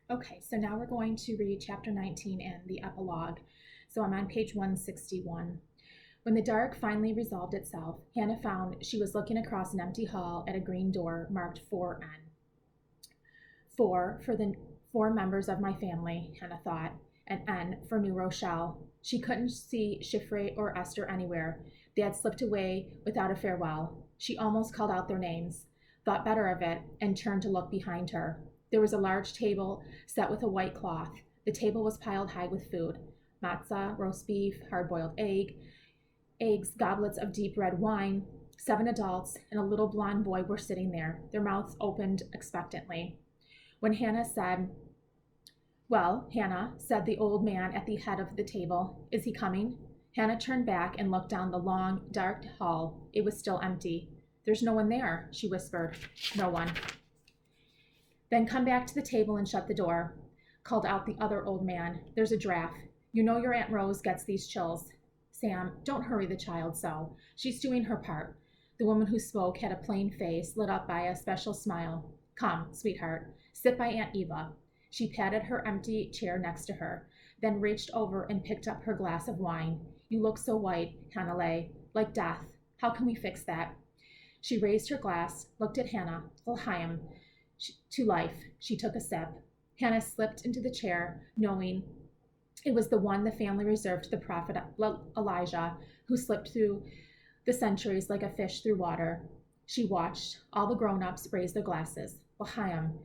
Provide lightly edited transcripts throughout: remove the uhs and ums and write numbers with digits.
Okay, so now we're going to read chapter 19 and the epilogue. So I'm on page 161. When the dark finally resolved itself, Hannah found she was looking across an empty hall at a green door marked 4N. Four for the four members of my family, Hannah thought, and N for New Rochelle. She couldn't see Chiffre or Esther anywhere. They had slipped away without a farewell. She almost called out their names, thought better of it, and turned to look behind her. There was a large table set with a white cloth. The table was piled high with food: matzah, roast beef, hard-boiled eggs, goblets of deep red wine. 7 adults and a little blond boy were sitting there, their mouths opened expectantly. When Hannah, said the old man at the head of the table, "Is he coming?" Hannah turned back and looked down the long, dark hall. It was still empty. "There's no one there," she whispered. "No one." "Then come back to the table and shut the door," called out the other old man. "There's a draft. You know your Aunt Rose gets these chills. Sam, don't hurry the child so. She's doing her part." The woman who spoke had a plain face lit up by a special smile. "Come, sweetheart, sit by Aunt Eva." She patted her empty chair next to her, then reached over and picked up her glass of wine. "You look so white, Hannah lay, like death. How can we fix that?" She raised her glass, looked at Hannah. "L'chaim, to life." She took a sip. Hannah slipped into the chair, knowing it was the one the family reserved to the prophet Elijah, who slipped through the centuries like a fish through water. She watched all the grown-ups raise their glasses. "L'chaim."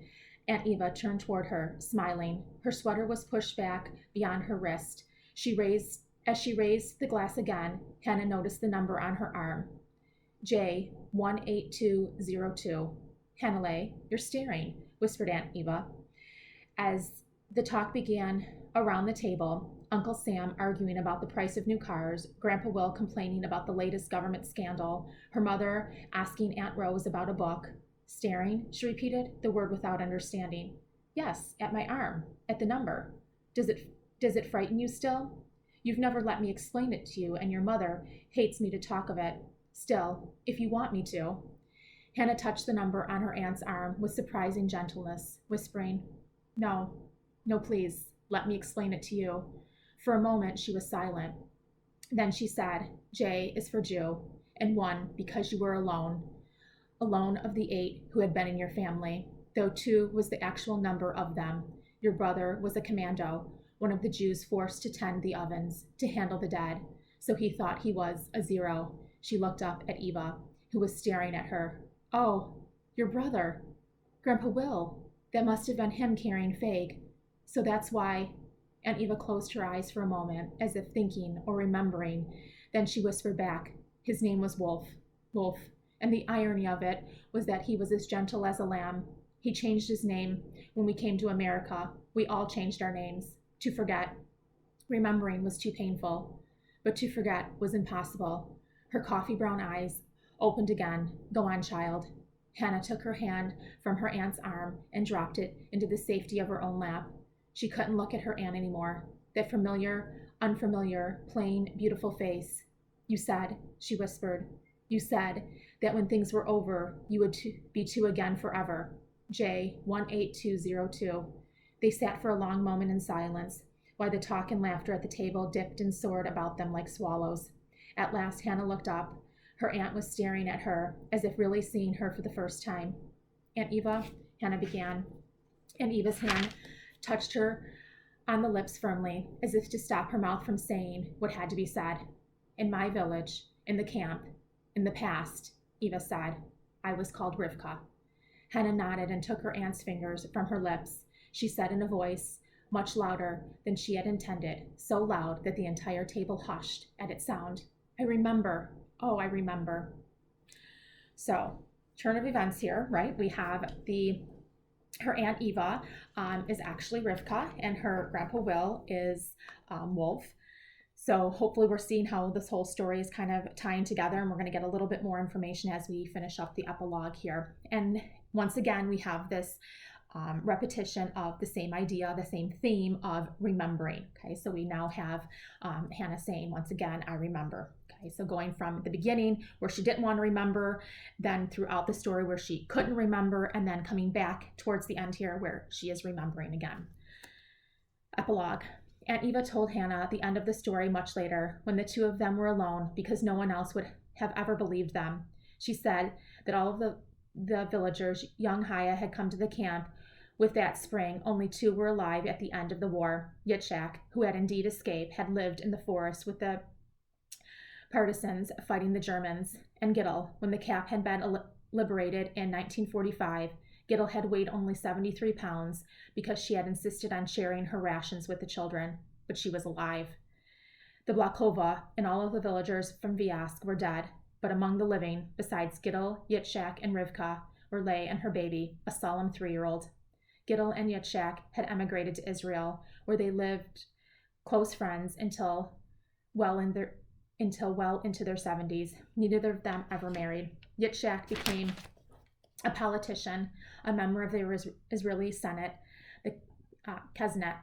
Aunt Eva turned toward her, smiling. Her sweater was pushed back beyond her wrist. As she raised the glass again, Hannah noticed the number on her arm. J18202. "Hannah, you're staring," whispered Aunt Eva. As the talk began around the table, Uncle Sam arguing about the price of new cars, Grandpa Will complaining about the latest government scandal, her mother asking Aunt Rose about a book. "Staring," she repeated, the word without understanding. "Yes, at my arm, at the number. Does it frighten you still? You've never let me explain it to you, and your mother hates me to talk of it. Still, if you want me to." Hannah touched the number on her aunt's arm with surprising gentleness, whispering, No, please, let me explain it to you." For a moment she was silent. Then she said, "J is for Jew, and 1 because you were alone of the 8 who had been in your family, though 2 was the actual number of them. Your brother was a commando, one of the Jews forced to tend the ovens, to handle the dead, so he thought he was a 0. She looked up at Eva, who was staring at her. "Oh, your brother, Grandpa Will. That must have been him carrying Fag. So that's why." Aunt Eva closed her eyes for a moment, as if thinking or remembering. Then she whispered back, "His name was Wolf. And the irony of it was that he was as gentle as a lamb. He changed his name when we came to America. We all changed our names. To forget. Remembering was too painful, but to forget was impossible." Her coffee brown eyes opened again. "Go on, child." Hannah took her hand from her aunt's arm and dropped it into the safety of her own lap. She couldn't look at her aunt anymore. That familiar, unfamiliar, plain, beautiful face. "You said," she whispered, "you said that when things were over, you would be 2 again forever. J18202. They sat for a long moment in silence, while the talk and laughter at the table dipped and soared about them like swallows. At last Hannah looked up. Her aunt was staring at her, as if really seeing her for the first time. "Aunt Eva," Hannah began. Aunt Eva's hand touched her on the lips firmly, as if to stop her mouth from saying what had to be said. "In my village, in the camp, in the past," Eva said, "I was called Rivka." Hannah nodded and took her aunt's fingers from her lips. She said in a voice much louder than she had intended, so loud that the entire table hushed at its sound, "I remember. Oh, I remember." So, turn of events here, right? We have her Aunt Eva is actually Rivka, and her Grandpa Will is Wolf. So hopefully we're seeing how this whole story is kind of tying together, and we're going to get a little bit more information as we finish up the epilogue here. And once again, we have this repetition of the same idea, the same theme of remembering. Okay, so we now have Hannah saying once again, "I remember." Okay. Okay, so going from the beginning where she didn't want to remember, then throughout the story where she couldn't remember, and then coming back towards the end here where she is remembering again. Epilogue. Aunt Eva told Hannah the end of the story much later, when the two of them were alone because no one else would have ever believed them. She said that all of the villagers young Haya had come to the camp with that spring. Only two were alive at the end of the war. Yitzhak, who had indeed escaped, had lived in the forest with the partisans fighting the Germans, and Gittel, when the camp had been liberated in 1945. Gittel had weighed only 73 pounds because she had insisted on sharing her rations with the children, but she was alive. The Blakova and all of the villagers from Vyask were dead, but among the living, besides Gittel, Yitzhak, and Rivka, were Leigh and her baby, a solemn 3-year-old. Gittel and Yitzhak had emigrated to Israel, where they lived close friends until well into their 70s. Neither of them ever married. Yitzhak became a politician, a member of the Israeli Senate, the Knesset.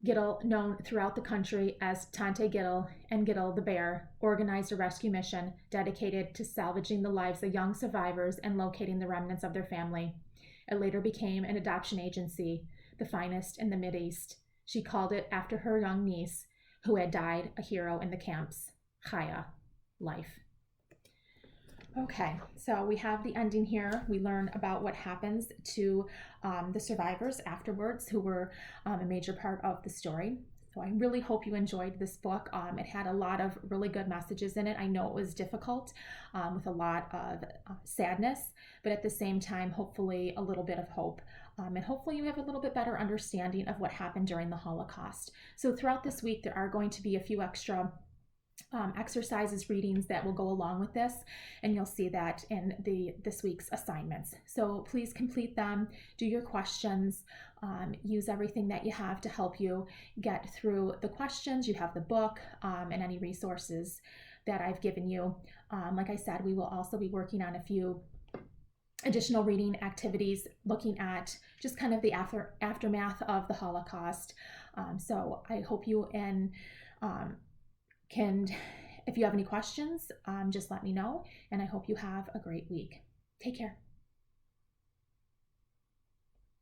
Gittel, known throughout the country as Tante Gittel and Gittel the Bear, organized a rescue mission dedicated to salvaging the lives of young survivors and locating the remnants of their family. It later became an adoption agency, the finest in the Mideast. She called it after her young niece, who had died a hero in the camps. Chaya, life. Okay, so we have the ending here. We learn about what happens to the survivors afterwards, who were a major part of the story. So I really hope you enjoyed this book. It had a lot of really good messages in it. I know it was difficult with a lot of sadness, but at the same time, hopefully a little bit of hope. And hopefully you have a little bit better understanding of what happened during the Holocaust. So throughout this week, there are going to be a few extra exercises, readings that will go along with this, and you'll see that in this week's assignments. So please complete them, do your questions, use everything that you have to help you get through the questions. You have the book and any resources that I've given you. Like I said, we will also be working on a few additional reading activities looking at just kind of the aftermath of the Holocaust. So I hope you if you have any questions, just let me know, and I hope you have a great week. Take care.